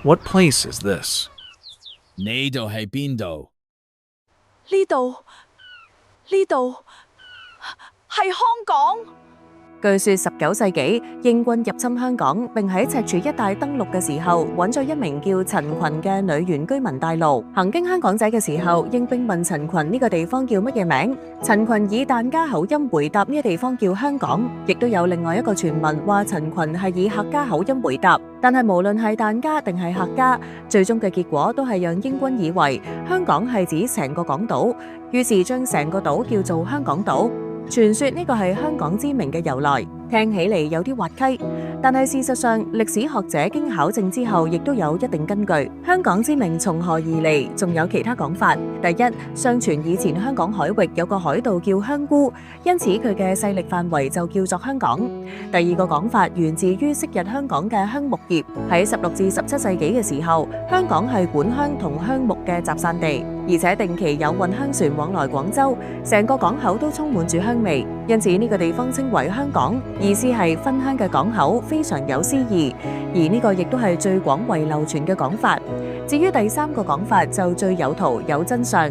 What place is this? 呢度係邊度？呢度係香港。據說19世紀英軍入侵香港，並喺赤柱一帶登陸嘅時候，揾咗一名叫陳群嘅女原居民帶路。行經香港仔嘅時候，英兵問陳群呢個地方叫乜嘢名？陳群以疍家口音回答呢個地方叫香港。亦都有另外一個傳聞話陳群係以客家口音回答。但係無論係疍家定係客家，最終嘅結果都係讓英軍以為香港係指成個港島，於是將成個島叫做香港島。傳說呢個係香港之名嘅由來，聽起嚟有啲滑稽，但係事實上歷史學者經考證之後，亦都有一定根據。香港之名從何而嚟？仲有其他講法。第一，相傳以前香港海域有個海盜叫香菇，因此佢嘅勢力範圍就叫做香港。第二個講法源自於昔日香港嘅香木業，喺16至17世紀嘅時候，香港係管香同香木嘅集散地，而且定期有運香船往來廣州，成個港口都充滿住香味，因此呢個地方稱為香港，意思係芬香嘅港口，非常有詩意。而呢個亦都係最廣為流傳嘅講法。至於第三個講法就最有圖有真相。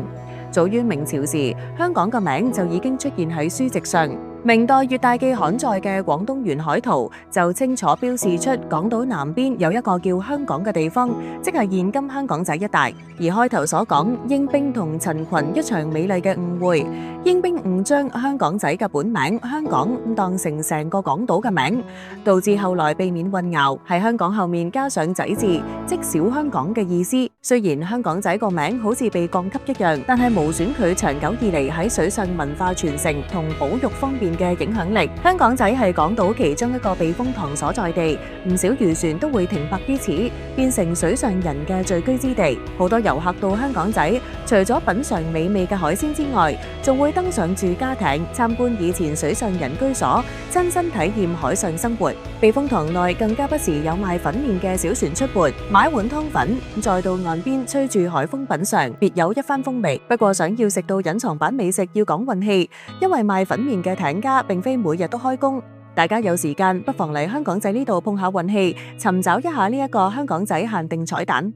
早於明朝時，香港嘅名就已經出現喺書籍上。明代粵大記刊載嘅廣東沿海圖就清楚標示出港島南邊有一個叫香港嘅地方，即係現今香港仔一帶。而開頭所講英兵同陳群一場美麗嘅誤會，英兵誤將香港仔嘅本名香港當成成個港島嘅名，導致後來避免混淆，喺香港後面加上仔字，即小香港嘅意思。雖然香港仔個名好似被降級一樣，但係無損佢長久以嚟喺水上文化傳承同保育方面嘅影響力。香港仔係港島其中一個避風塘所在地，唔少漁船都會停泊於此，變成水上人嘅聚居之地。好多遊客到香港仔，除咗品嘗美味嘅海鮮之外，仲會登上住家艇參觀以前水上人居所，親身體驗海上生活。避風塘內更加不時有賣粉麵嘅小船出沒，買碗湯粉，再到岸邊吹住海風品嘗，別有一番風味。不過想要食到隱藏版美食，要講運氣，因為賣粉麵嘅艇家並非每日都開工。大家有時間不妨嚟香港仔呢度碰下運氣，尋找一下呢一個香港仔限定彩蛋。